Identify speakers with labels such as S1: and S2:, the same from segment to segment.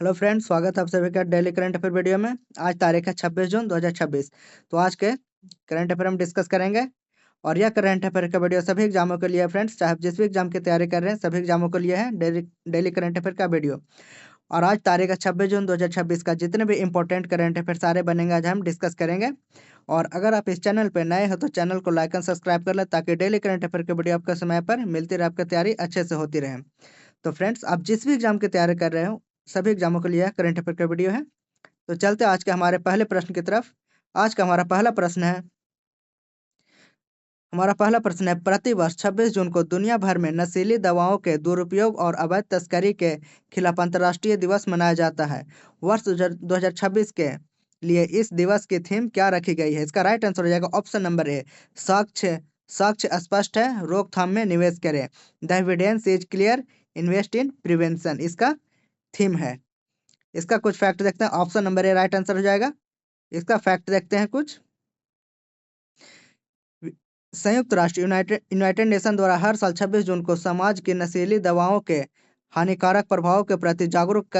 S1: Hello friends, स्वागत है आप सभी का डेली करंट अफेयर वीडियो में। आज तारीख है 26 जून 2026। तो आज के करंट अफेयर हम डिस्कस करेंगे और यह करंट अफेयर का वीडियो सभी एग्जामों के लिए है फ्रेंड्स। चाहे आप जिस भी एग्जाम की तैयारी कर रहे हैं सभी एग्जामों के लिए है डेली करंट अफेयर का वीडियो। और आज तारीख है 26 जून 2026 का जितने भी इंपॉर्टेंट करंट अफेयर सारे बनेंगे आज हम डिस्कस करेंगे। और अगर आप इस चैनल पर नए हो तो चैनल को लाइक एंड सब्सक्राइब कर लें ताकि डेली करंट अफेयर की वीडियो आपको समय पर मिलती रहे, आपकी तैयारी अच्छे से होती रहे। तो फ्रेंड्स, आप जिस भी एग्जाम की तैयारी कर रहे हो सभी एग्जामों के लिए करंट अफेयर का वीडियो है। तो चलते हैं आज के हमारे पहले प्रश्न की तरफ। आज का हमारा पहला प्रश्न है, प्रतिवर्ष 26 जून को दुनिया भर में नशीली दवाओं के दुरुपयोग और अवैध तस्करी के खिलाफ अंतर्राष्ट्रीय दिवस मनाया जाता है। वर्ष 2026 के लिए इस दिवस की थीम क्या रखी गई है? इसका राइट आंसर हो जाएगा ऑप्शन नंबर ए, साक्ष्य। साक्ष्य स्पष्ट है, रोकथाम में निवेश करें। The evidence is clear, invest in prevention इसका थीम है। इसका कुछ फैक्ट देखते हैं। Option number A right answer हो जाएगा। इसका फैक्ट देखते हैं कुछ। संयुक्त राष्ट्र यूनाइटेड नेशन द्वारा हर साल 26 जून को समाज की नशीली दवाओं के हानिकारक प्रभाव के प्रति जागरूक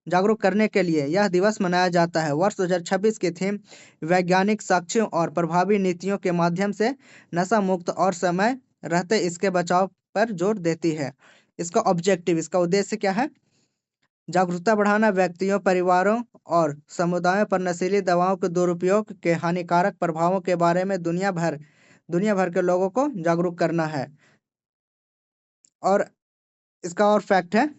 S1: जागरूक करने के लिए यह दिवस मनाया जाता है। वर्ष 2026 की थीम वैज्ञानिक साक्ष्यों और प्रभावी नीतियों के माध्यम से नशा मुक्त और समय रहते इसके बचाव पर जोर देती है। इसका ऑब्जेक्टिव, इसका उद्देश्य क्या है? जागरूकता बढ़ाना, व्यक्तियों, परिवारों और समुदायों पर नशीली दवाओं के दुरुपयोग के हानिकारक प्रभावों के बारे में दुनिया भर के लोगों को जागरूक करना है। और इसका और फैक्ट है,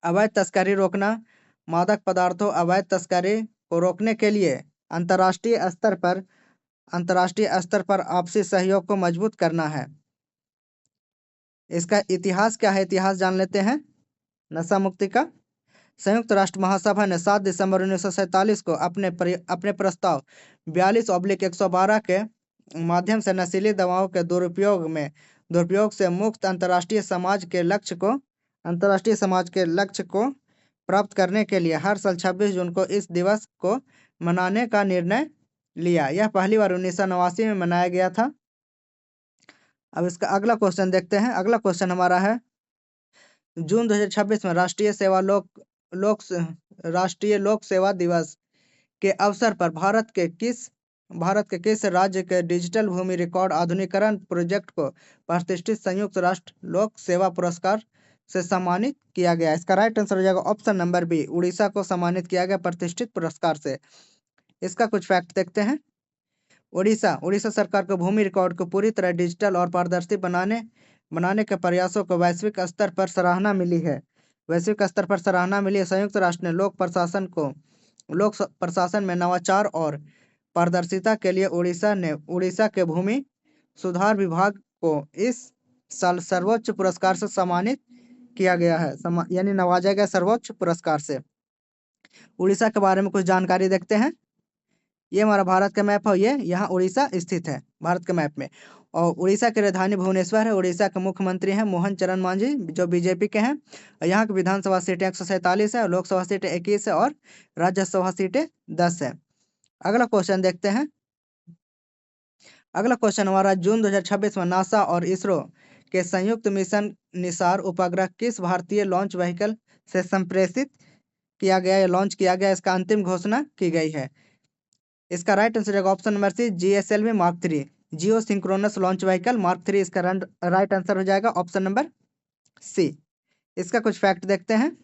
S1: अवैध तस्करी रोकना। मादक पदार्थों अवैध तस्करी को रोकने के लिए अंतर्राष्ट्रीय स्तर पर आपसी सहयोग को मजबूत करना है। इसका इतिहास क्या है? इतिहास जान लेते हैं नशा मुक्ति का। संयुक्त राष्ट्र महासभा ने 7 दिसंबर 1947 को अपने प्रस्ताव 42/112 के माध्यम से नशीली दवाओं के दुरुपयोग से मुक्त अंतर्राष्ट्रीय समाज के लक्ष्य को प्राप्त करने के लिए हर साल 26 जून को इस दिवस को मनाने का निर्णय लिया। यह पहली बार 1989 में मनाया गया था। अब इसका अगला क्वेश्चन देखते हैं। अगला क्वेश्चन हमारा है, जून 2026 में राष्ट्रीय लोक सेवा दिवस के अवसर पर भारत के किस राज्य के डिजिटल भूमि रिकॉर्ड आधुनिकीकरण प्रोजेक्ट को प्रतिष्ठित संयुक्त राष्ट्र लोक सेवा पुरस्कार से सम्मानित किया गया? इसका राइट आंसर हो जाएगा ऑप्शन नंबर बी, उड़ीसा को सम्मानित किया गया प्रतिष्ठित पुरस्कार से। इसका कुछ फैक्ट देखते हैं। उड़ीसा सरकार को भूमि रिकॉर्ड को पूरी तरह डिजिटल और पारदर्शी बनाने के प्रयासों को वैश्विक स्तर पर सराहना मिली है। संयुक्त राष्ट्र ने लोक प्रशासन में नवाचार और पारदर्शिता के लिए उड़ीसा के भूमि सुधार विभाग को इस साल सर्वोच्च पुरस्कार से सम्मानित किया गया है, यानी नवाजा गया सर्वोच्च पुरस्कार से। उड़ीसा के बारे में कुछ जानकारी देखते हैं। ये हमारा भारत का मैप है, ये यहाँ उड़ीसा स्थित है भारत के मैप में। और उड़ीसा की राजधानी भुवनेश्वर है। उड़ीसा के मुख्यमंत्री हैं मोहन चरण मांझी, जो बीजेपी के हैं। और यहाँ की विधानसभा सीटें 147 है, लोकसभा सीटें 21 है और राज्यसभा सीटें 10 है। अगला क्वेश्चन देखते हैं। अगला क्वेश्चन हमारा, जून 2026 में नासा और इसरो के संयुक्त मिशन निसार उपग्रह किस भारतीय लॉन्च व्हीकल से संप्रेषित किया गया या लॉन्च किया गया? इसका अंतिम घोषणा की गई है। इसका राइट आंसर है option number C, GSLV mark 3, geosynchronous launch vehicle mark 3। इसका राइट आंसर हो जाएगा ऑप्शन नंबर सी। इसका कुछ फैक्ट देखते हैं।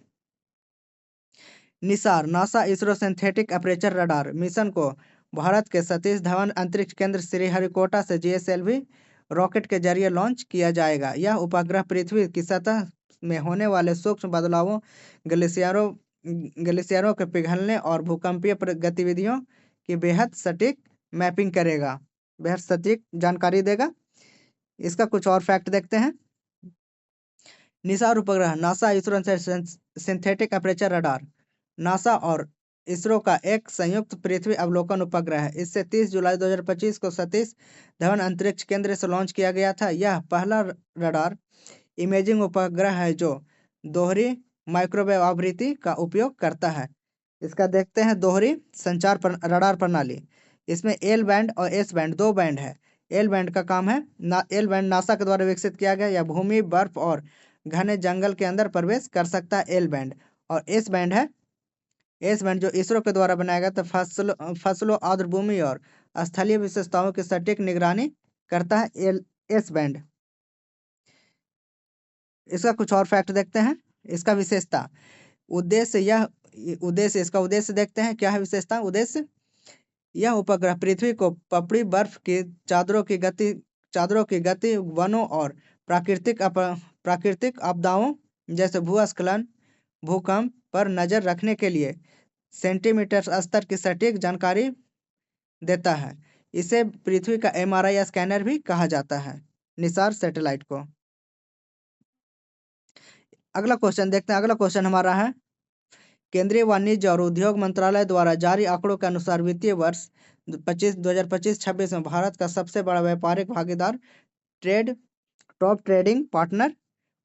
S1: Nisar NASA ISRO synthetic aperture radar mission को भारत के सतीश धवन अंतरिक्ष केंद्र श्रीहरिकोटा से GSLV रॉकेट के जरिए लॉन्च किया जाएगा। यह उपग्रह पृथ्वी की सतह में होने वाले सूक्ष्म बदलावों, ग्लेशियरों के पिघलने और भूकंपीय गतिविधियों की बेहद सटीक मैपिंग करेगा, बेहद सटीक जानकारी देगा। इसका कुछ और फैक्ट देखते हैं। निसार उपग्रह NASA ISRO synthetic aperture radar NASA और इसरो का एक संयुक्त पृथ्वी अवलोकन उपग्रह है। इससे 30 जुलाई 2025 को सतीश धवन अंतरिक्ष केंद्र से लॉन्च किया गया था। यह पहला रडार इमेजिंग उपग्रह है जो दोहरी माइक्रोवेव आवृत्ति का उपयोग करता है। इसका देखते हैं दोहरी संचार रडार प्रणाली। इसमें एल बैंड और एस बैंड, 2 बैंड है। एल बैंड का काम है एल बैंड नासा के द्वारा विकसित किया गया, या भूमि, बर्फ और घने जंगल के अंदर प्रवेश कर सकता है एल बैंड। और एस बैंड है, एस बैंड जो इसरो के द्वारा बनाया गया था, फसलों आर्द्र भूमि और स्थलीय विशेषताओं की सटीक निगरानी करता है, एस बैंड। इसका कुछ और फैक्ट देखते हैं। इसका विशेषता, उद्देश्य, यह उद्देश्य, इसका उद्देश्य देखते हैं क्या है विशेषता उद्देश्य। यह उपग्रह पृथ्वी को पपड़ी बर्फ की चादरों की गति, वनों और प्राकृतिक आपदाओं जैसे भूस्खलन, भूकंप पर नजर रखने के लिए सेंटीमीटर स्तर की सटीक जानकारी देता है। इसे पृथ्वी का MRI स्कैनर भी कहा जाता है, निसार सैटेलाइट को। अगला क्वेश्चन देखते हैं। अगला क्वेश्चन हमारा है, केंद्रीय वाणिज्य और उद्योग मंत्रालय द्वारा जारी आंकड़ों के अनुसार वित्तीय वर्ष 2025-26 में भारत का सबसे बड़ा व्यापारिक भागीदार टॉप ट्रेडिंग पार्टनर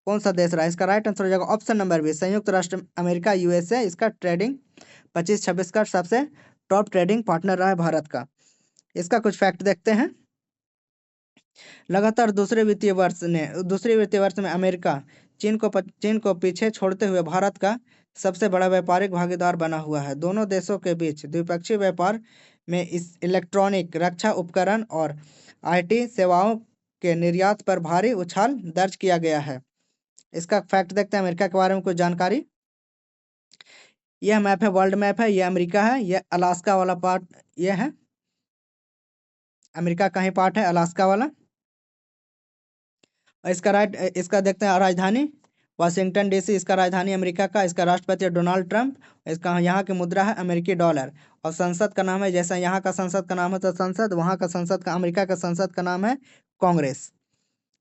S1: कौन सा देश रहा है? इसका राइट आंसर हो जाएगा ऑप्शन नंबर बी, संयुक्त राष्ट्र अमेरिका, USA। इसका ट्रेडिंग 25-26 का सबसे टॉप ट्रेडिंग पार्टनर रहा है भारत का। इसका कुछ फैक्ट देखते हैं। लगातार दूसरे वित्तीय वर्ष में अमेरिका चीन को पीछे छोड़ते हुए भारत का सबसे बड़ा व्यापारिक भागीदार बना हुआ है। दोनों देशों के बीच द्विपक्षीय व्यापार में इस इलेक्ट्रॉनिक, रक्षा उपकरण और IT सेवाओं के निर्यात पर भारी उछाल दर्ज किया गया है। इसका फैक्ट देखते हैं अमेरिका के बारे में कुछ जानकारी। यह मैप है, वर्ल्ड मैप है, यह अमेरिका है, यह अलास्का वाला पार्ट, यह है अमेरिका का ही पार्ट है, अलास्का वाला। इसका देखते हैं राजधानी वाशिंगटन DC, इसका राजधानी अमेरिका का। इसका राष्ट्रपति डोनाल्ड ट्रंप। इसका यहाँ की मुद्रा है अमेरिकी डॉलर। और संसद का नाम है, जैसा यहाँ का संसद का नाम है तो संसद, वहाँ का संसद का, अमेरिका का संसद का नाम है कांग्रेस।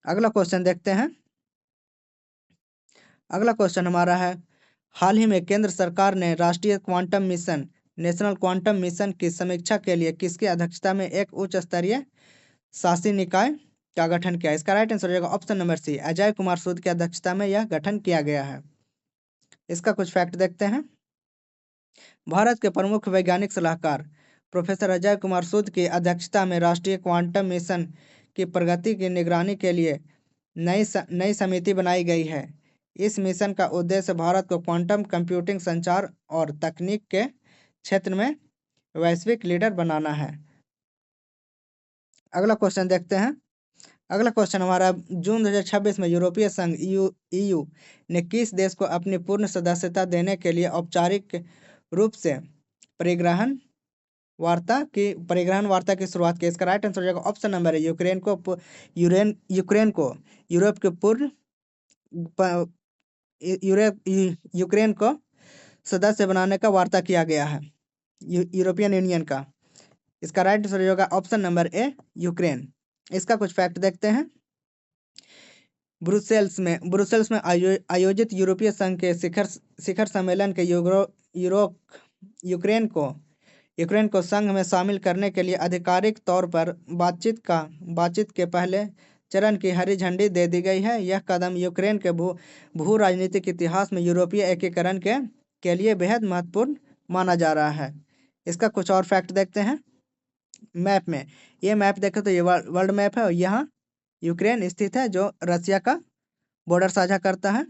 S1: अगला क्वेश्चन देखते हैं। अगला क्वेश्चन हमारा है, हाल ही में केंद्र सरकार ने राष्ट्रीय quantum mission, national quantum mission की समीक्षा के लिए किसकी अध्यक्षता में एक उच्च स्तरीय शासी निकाय का गठन किया? इसका राइट आंसर हो जाएगा option number C, Ajay Kumar Sood की अध्यक्षता में यह गठन किया गया है। इसका कुछ फैक्ट देखते हैं। भारत के प्रमुख वैज्ञानिक सलाहकार प्रोफेसर अजय कुमार सूद की अध्यक्षता में राष्ट्रीय क्वांटम मिशन की प्रगति की निगरानी के लिए नई समिति बनाई गई है। इस मिशन का उद्देश्य भारत को क्वांटम कंप्यूटिंग, संचार और तकनीक के क्षेत्र में वैश्विक लीडर बनाना है। अगला क्वेश्चन देखते हैं। अगला क्वेश्चन हमारा, जून 2026 में यूरोपीय संघ EU ने किस देश को अपनी पूर्ण सदस्यता देने के लिए औपचारिक रूप से परिग्रहण वार्ता की शुरुआत की? इसका राइट आंसर हो जाएगा ऑप्शन नंबर है, यूक्रेन को यूक्रेन को सदस्य बनाने का वार्ता किया गया है, यूरोपियन यूनियन का। इसका राइट आंसर होगा ऑप्शन नंबर ए, यूक्रेन। इसका कुछ फैक्ट देखते हैं। ब्रुसेल्स में आयोजित यूरोपीय संघ के शिखर सम्मेलन के यूक्रेन को संघ में शामिल करने के लिए आधिकारिक तौर पर बातचीत के पहले चरण की हरी झंडी दे दी गई है। यह कदम यूक्रेन के भू राजनीतिक इतिहास में यूरोपीय एकीकरण के लिए बेहद महत्वपूर्ण माना जा रहा है। इसका कुछ और फैक्ट देखते हैं। मैप में, ये मैप देखें तो ये वर्ल्ड मैप है और यहाँ यूक्रेन स्थित है जो रसिया का बॉर्डर साझा करता है।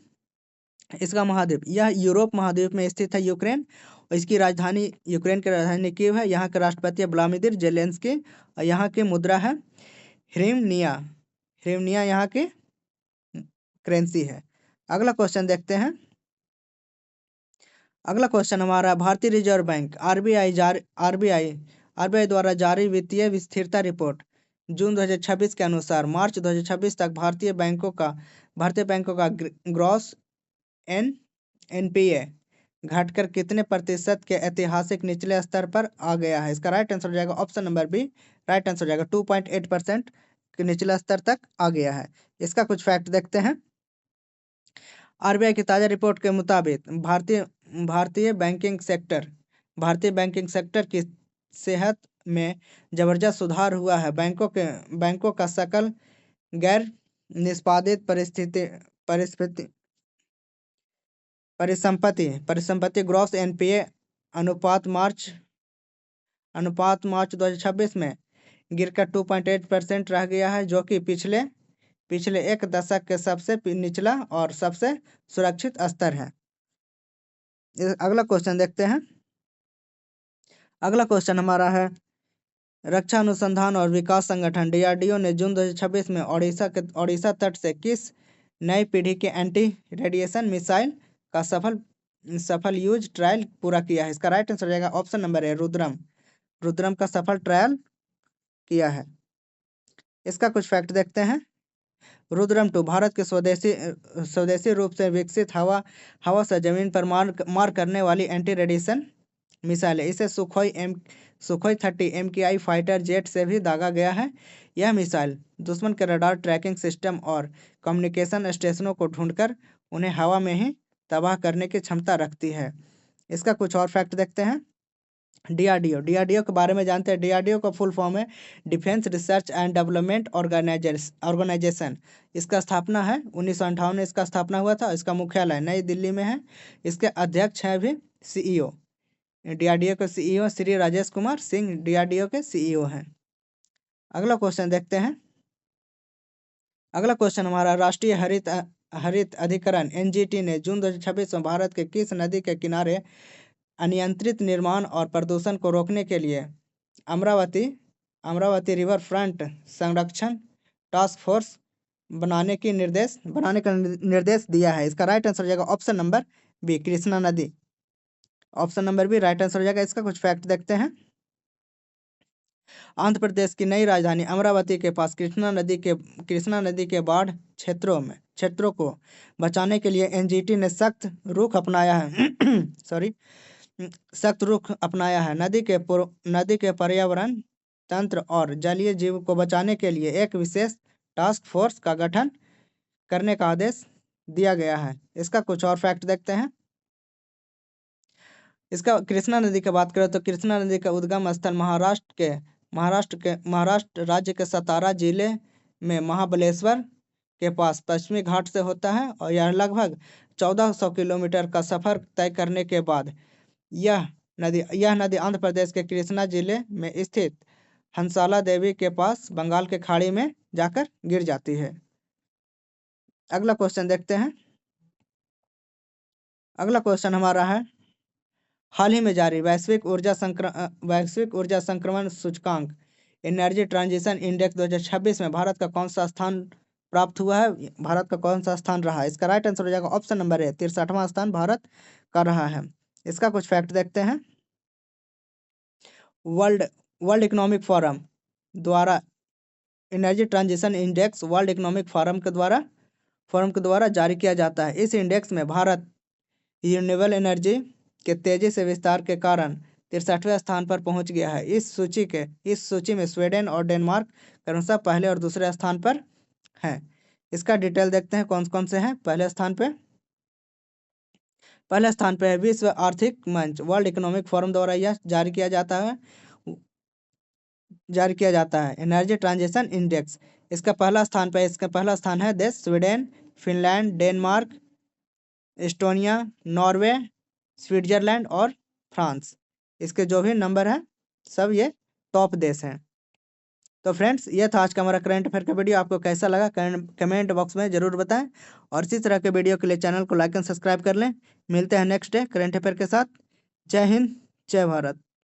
S1: इसका महाद्वीप, यह यूरोप महाद्वीप में स्थित है यूक्रेन, और इसकी राजधानी, यूक्रेन की राजधानी कीव है। यहाँ के राष्ट्रपति व्लादिमीर जेलेंस्की, और यहाँ की मुद्रा है ह्रिवनिया यहाँ की करेंसी है। अगला क्वेश्चन देखते हैं। अगला क्वेश्चन हमारा, भारतीय रिजर्व बैंक RBI द्वारा जारी वित्तीय स्थिरता रिपोर्ट जून 2026 के अनुसार मार्च 2026 तक भारतीय बैंकों का ग्रॉस NPA घटकर कितने प्रतिशत के ऐतिहासिक निचले स्तर पर आ गया है? इसका राइट आंसर हो जाएगा option number B, right answer हो जाएगा 2.8% के निचले स्तर तक आ गया है। इसका कुछ फैक्ट देखते हैं। RBI की ताज़ा रिपोर्ट के मुताबिक भारतीय बैंकिंग सेक्टर की सेहत में जबरदस्त सुधार हुआ है। बैंकों का सकल गैर निष्पादित परिसंपत्ति ग्रॉस NPA अनुपात मार्च 2026 में गिरकर 2.8% रह गया है, जो कि पिछले एक दशक के सबसे निचला और सबसे सुरक्षित स्तर है। अगला क्वेश्चन देखते हैं। अगला क्वेश्चन हमारा है, रक्षा अनुसंधान और विकास संगठन डीआरडीओ ने जून 2026 में ओडिशा तट से किस नई पीढ़ी के एंटी रेडिएशन मिसाइल का सफल यूज ट्रायल पूरा किया है? इसका राइट आंसर हो जाएगा ऑप्शन नंबर है रुद्रम। रुद्रम का सफल ट्रायल किया है। इसका कुछ फैक्ट देखते हैं। रुद्रम 2 भारत के स्वदेशी रूप से विकसित हवा से जमीन पर मार करने वाली एंटी रेडिएशन मिसाइल है। इसे सुखोई 30 MKI फाइटर जेट से भी दागा गया है। यह मिसाइल दुश्मन के रडार ट्रैकिंग सिस्टम और कम्युनिकेशन स्टेशनों को ढूंढकर उन्हें हवा में ही तबाह करने की क्षमता रखती है। इसका कुछ और फैक्ट देखते हैं। डीआरडीओ के बारे में जानते हैं। डीआरडीओ का फुल फॉर्म है Defence Research and Development Organisation. इसका स्थापना है 1958 में इसका स्थापना हुआ था। इसका मुख्यालय नई दिल्ली में है। इसके अध्यक्ष हैं अभी सीईओ। डीआरडीओ के सीईओ श्री राजेश कुमार सिंह डीआरडीओ के सीईओ हैं। अगला क्वेश्चन देखते हैं। अगला क्वेश्चन हमारा, राष्ट्रीय हरित अधिकरण एनजीटी ने जून 2026 में भारत के किस नदी के किनारे अनियंत्रित निर्माण और प्रदूषण को रोकने के लिए अमरावती रिवर फ्रंट संरक्षण टास्क फोर्स बनाने का निर्देश दिया है? इसका राइट आंसर हो जाएगा ऑप्शन नंबर बी, कृष्णा नदी। Option number B right answer हो जाएगा। इसका कुछ फैक्ट देखते हैं। आंध्र प्रदेश की नई राजधानी अमरावती के पास कृष्णा नदी के बाढ़ क्षेत्रों को बचाने के लिए एनजीटी ने सख्त रुख अपनाया है। सख्त रुख अपनाया है। नदी के पर्यावरण तंत्र और जलीय जीव को बचाने के लिए एक विशेष टास्क फोर्स का गठन करने का आदेश दिया गया है। इसका कुछ और फैक्ट देखते हैं। इसका कृष्णा नदी की बात करें तो कृष्णा नदी का उद्गम स्थल महाराष्ट्र राज्य के सतारा जिले में महाबलेश्वर के पास पश्चिमी घाट से होता है और यह लगभग 1400 किलोमीटर का सफर तय करने के बाद यह नदी आंध्र प्रदेश के कृष्णा जिले में स्थित हंसाला देवी के पास बंगाल के खाड़ी में जाकर गिर जाती है। अगला क्वेश्चन देखते हैं। अगला क्वेश्चन हमारा है, हाल ही में जारी वैश्विक ऊर्जा संक्रमण सूचकांक एनर्जी ट्रांजिशन इंडेक्स 2026 में भारत का कौन सा स्थान प्राप्त हुआ है? भारत का कौन सा स्थान रहा है? इसका राइट आंसर हो जाएगा ऑप्शन नंबर है 63वां स्थान भारत का रहा है। इसका कुछ फैक्ट देखते हैं। वर्ल्ड इकोनॉमिक फोरम द्वारा energy transition index world economic forum के द्वारा जारी किया जाता है। इस इंडेक्स में भारत रिन्यूएबल एनर्जी के तेजी से विस्तार के कारण 63वें स्थान पर पहुंच गया है। इस सूची में स्वीडन और डेनमार्क क्रमशः पहले और दूसरे स्थान पर हैं। इसका डिटेल देखते हैं कौन कौन से हैं। पहले स्थान पे है विश्व आर्थिक मंच वर्ल्ड इकोनॉमिक फोरम द्वारा यह जारी किया जाता है एनर्जी ट्रांजिशन इंडेक्स। इसका पहला स्थान है देश Sweden, Finland, Denmark, Estonia, Norway, Switzerland और फ्रांस। इसके जो भी नंबर हैं सब ये टॉप देश हैं। तो फ्रेंड्स, ये था आज का हमारा करंट अफेयर का वीडियो। आपको कैसा लगा कमेंट बॉक्स में जरूर बताएं और इसी तरह के वीडियो के लिए चैनल को लाइक एंड सब्सक्राइब कर लें। मिलते हैं नेक्स्ट डे करंट अफेयर के साथ। जय हिंद, जय भारत।